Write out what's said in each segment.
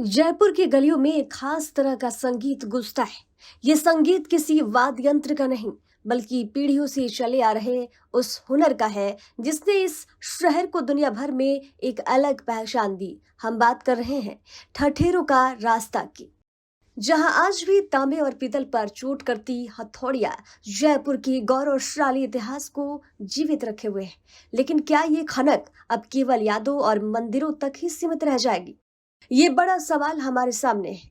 जयपुर की गलियों में एक खास तरह का संगीत गूंजता है। ये संगीत किसी वाद्य यंत्र का नहीं, बल्कि पीढ़ियों से चले आ रहे उस हुनर का है जिसने इस शहर को दुनिया भर में एक अलग पहचान दी। हम बात कर रहे हैं ठठेरों का रास्ता की, जहां आज भी तांबे और पीतल पर चोट करती हथौड़ियां जयपुर की गौरवशाली इतिहास को जीवित रखे हुए हैं। लेकिन क्या ये खनक अब केवल यादों और मंदिरों तक ही सीमित रह जाएगी? ये बड़ा सवाल हमारे सामने है।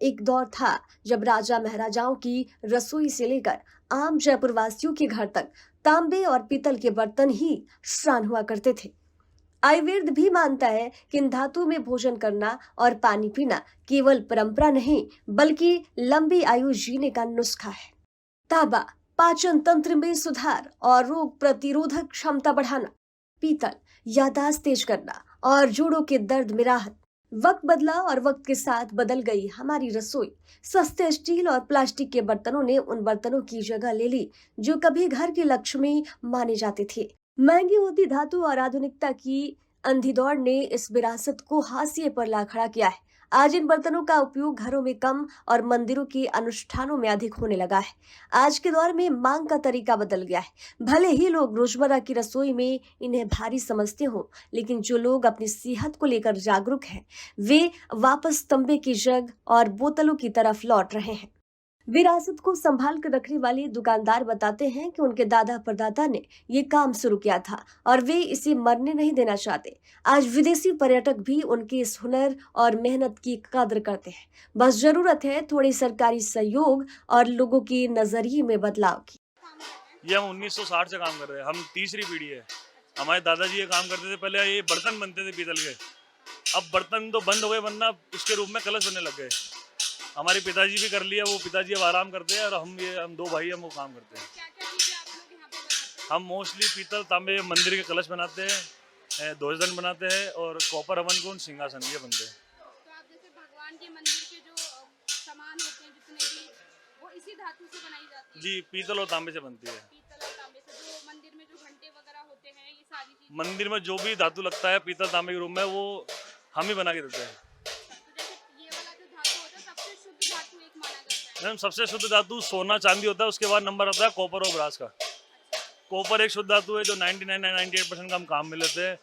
एक दौर था जब राजा महाराजाओं की रसोई से लेकर आम जयपुर वासियों के घर तक तांबे और पीतल के बर्तन ही शान हुआ करते थे। आयुर्वेद भी मानता है कि इन धातु में भोजन करना और पानी पीना केवल परंपरा नहीं, बल्कि लंबी आयु जीने का नुस्खा है। तांबा पाचन तंत्र में सुधार और रोग प्रतिरोधक क्षमता बढ़ाना, पीतल याददाश्त तेज करना और जोड़ों के दर्द में राहत। वक्त बदला और वक्त के साथ बदल गई हमारी रसोई। सस्ते स्टील और प्लास्टिक के बर्तनों ने उन बर्तनों की जगह ले ली जो कभी घर की लक्ष्मी माने जाते थे। महंगी होती धातु और आधुनिकता की अंधी दौड़ ने इस विरासत को हाशिए पर ला खड़ा किया है। आज इन बर्तनों का उपयोग घरों में कम और मंदिरों के अनुष्ठानों में अधिक होने लगा है। आज के दौर में मांग का तरीका बदल गया है। भले ही लोग रोजमर्रा की रसोई में इन्हें भारी समझते हो, लेकिन जो लोग अपनी सेहत को लेकर जागरूक हैं, वे वापस तांबे की जग और बोतलों की तरफ लौट रहे हैं। विरासत को संभाल कर रखने वाले दुकानदार बताते हैं कि उनके दादा परदादा ने ये काम शुरू किया था और वे इसे मरने नहीं देना चाहते। आज विदेशी पर्यटक भी उनके इस हुनर और मेहनत की कद्र करते हैं। बस जरूरत है थोड़ी सरकारी सहयोग और लोगों के नजरिए में बदलाव की। ये हम 1960 से काम कर रहे हैं। हम तीसरी पीढ़ी है। हमारे दादाजी ये काम करते थे। पहले ये बर्तन बनते थे पीतल के। अब बर्तन तो बंद हो गए, वरना उसके रूप में कलश बनने लग गए। हमारे पिताजी भी कर लिया, वो पिताजी अब आराम करते हैं और हम दो भाई हम वो काम करते हैं। क्या-क्या चीजें आप लोग यहाँ पे बनाते हैं? हम मोस्टली पीतल तांबे मंदिर के कलश बनाते हैं, ध्वजदंड बनाते हैं और कॉपर हवन कुंड सिंहासन ये बनते हैं। तो आप जैसे भगवान के मंदिर के जो सामान होते हैं जितने भी, वो इसी धातु से बनाई जाती है? जी, पीतल और तांबे से बनती है। पीतल और तांबे से। जो मंदिर में जो घंटे वगैरह होते हैं, ये सारी चीजें? मंदिर में जो भी धातु लगता है पीतल तांबे के रूप में, वो हम ही बना के देते हैं। तो जैसे ये वाला जो धातु होता है सबसे शुद्ध धातु एक माना जाता है? मैम, सबसे शुद्ध धातु सोना चांदी होता है, उसके बाद नंबर आता है कॉपर और ब्रास का। कॉपर एक शुद्ध धातु है जो 99-98% का हम काम में लेते हैं,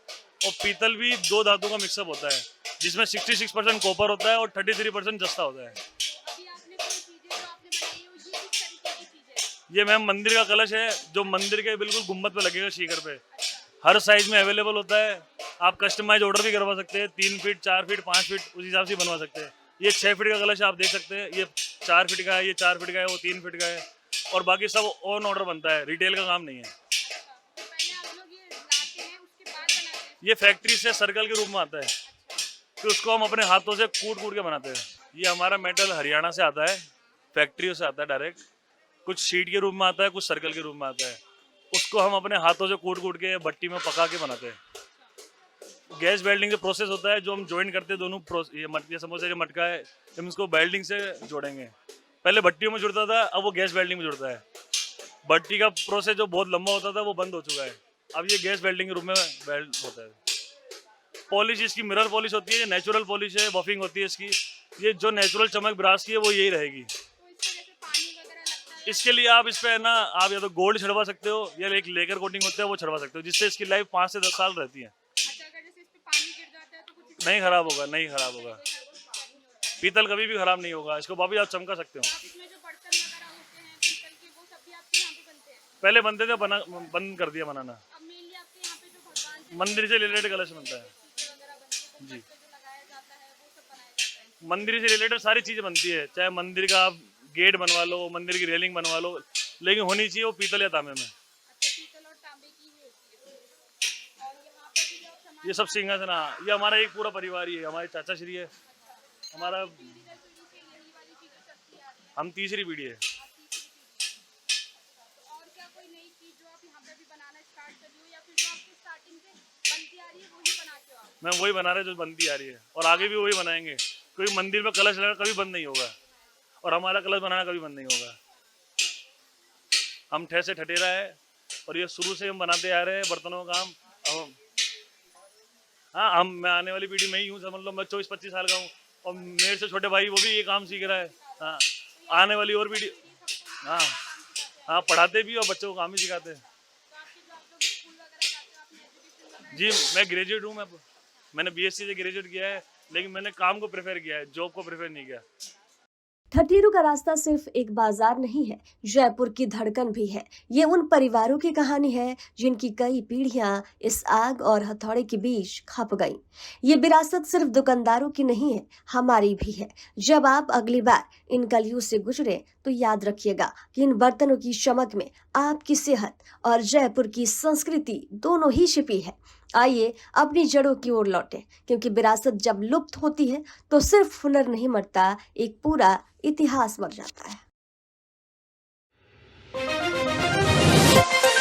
और पीतल भी दो धातु का मिक्सअप होता है जिसमें 66% कॉपर होता है और 33% जस्ता होता है। अभी आपने कोई चीजें जो आपने बनाई है, वो ये किस तरीके की चीजें हैं? ये मैम मंदिर का कलश है जो मंदिर के बिल्कुल गुम्बद पे लगेगा, शिखर पे। हर साइज में अवेलेबल होता है। आप कस्टमाइज ऑर्डर भी करवा सकते हैं। 3 फीट 4 फीट 5 फीट उस हिसाब से बनवा सकते हैं। ये 6 फीट का कलश आप देख सकते हैं। ये 4 फीट का है, ये 4 फीट का है, वो 3 फीट का है, और बाकी सब ऑन ऑर्डर बनता है। रिटेल का काम नहीं है। तो पहले आप लोग ये लाते हैं, उसके बाद बनाते हैं? ये फैक्ट्री से सर्कल के रूप में आता है, फिर उसको हम अपने हाथों से कूट कूट के बनाते हैं। ये हमारा मेटल हरियाणा से आता है, फैक्ट्रियों से आता है डायरेक्ट। कुछ शीट के रूप में आता है, कुछ सर्कल के रूप में आता है। उसको हम अपने हाथों से कूट कूट के भट्टी में पका के बनाते हैं। गैस वेल्डिंग का प्रोसेस होता है जो हम ज्वाइन करते हैं दोनों। ये समोसे का मटका है, हम इसको वेल्डिंग से जोड़ेंगे। पहले भट्टियों में जुड़ता था, अब वो गैस वेल्डिंग में जुड़ता है। भट्टी का प्रोसेस जो बहुत लंबा होता था वो बंद हो चुका है, अब ये गैस वेल्डिंग के रूप में वेल्ड होता है। पॉलिश इसकी मिरर पॉलिश होती है, ये नेचुरल पॉलिश है, बफिंग होती है इसकी। ये जो नेचुरल चमक ब्रास की है वो यही रहेगी। तो इसको जैसे पानी वगैरह लगता है? इसके लिए आप इस पे ना, आप या तो गोल्ड छिड़वा सकते हो या एक लेकर कोटिंग होता है वो छिड़वा सकते हो, जिससे इसकी लाइफ 5 से 10 साल रहती है। अच्छा, अगर जैसे इस पे पानी गिर जाता है तो कुछ नहीं खराब होगा, नहीं खराब होगा। पीतल कभी भी खराब नहीं होगा, इसको भाभी आप चमका सकते हो। आप इसमें जो बर्तन वगैरह होते हैं पीतल के, वो सब भी आपके यहाँ पे बनते हैं? पहले बनते थे, बंद कर दिया बनाना। अब मेनली आपके यहाँ पे जो भगवान से मंदिर से रिलेटेड कलश बनता है। पीतल वगैरह बनते हैं, तो जी, घर पे जो लगाया जाता है वो सब बनाया जाता है? मंदिर से रिलेटेड सारी चीजें बनती है। चाहे मंदिर का आप गेट बनवा लो, मंदिर की रेलिंग बनवा लो, लेकिन होनी चाहिए वो पीतल या तांबे में। अच्छा, पीतल और तांबे की ही होती है। और यहाँ पे भी जो आप सामान ये सब सिंहासन, हाँ, ये हमारा एक पूरा परिवार ही है। हमारे चाचा श्री है, हमारा, पीढ़ी दर पीढ़ी से यही वाली चीजें चलती आ रही है? हम तीसरी पीढ़ी है। आप तीसरी पीढ़ी। तो और क्या कोई नई चीज जो आप यहाँ पे भी बनाना स्टार्ट करी हो, या फिर जो आपकी स्टार्टिंग से बनती आ रही है वही बनाते हो आप? मैं वही बना रहे जो बनती आ रही है, और आगे भी वही बनाएंगे। कोई मंदिर में कलश लगा कभी बंद नहीं होगा, और हमारा कलश बनाना कभी बंद नहीं होगा। हम ठे से ठठेरा है, और ये शुरू से हम बनाते आ रहे हैं बर्तनों का काम। अब हाँ, मैं आने वाली पीढ़ी में ही हूँ, समझ लो। मैं 24-25 साल का हूँ और मेरे से छोटे भाई वो भी ये काम सीख रहा है। हाँ, आने वाली और वीडियो, हाँ हाँ, पढ़ाते भी और बच्चों को काम भी सिखाते हैं। तो आपके जो आप लोग स्कूल वगैरह जाते हो अपने एजुकेशन वगैरह जी मैं ग्रेजुएट हूँ, मैंने बीएससी से ग्रेजुएट किया है, लेकिन मैंने काम को प्रेफर किया है, जॉब को प्रेफर नहीं किया। ठठेरू का रास्ता सिर्फ एक बाजार नहीं है, जयपुर की धड़कन भी है। ये उन परिवारों की कहानी है जिनकी कई पीढ़ियां इस आग और हथौड़े के बीच खप गईं। ये विरासत सिर्फ दुकानदारों की नहीं है, हमारी भी है। जब आप अगली बार इन गलियों से गुजरे तो याद रखिएगा कि इन बर्तनों की चमक में आपकी सेहत और जयपुर की संस्कृति दोनों ही छिपी है। आइए अपनी जड़ों की ओर लौटें, क्योंकि विरासत जब लुप्त होती है तो सिर्फ हुनर नहीं मरता, एक पूरा इतिहास मर जाता है।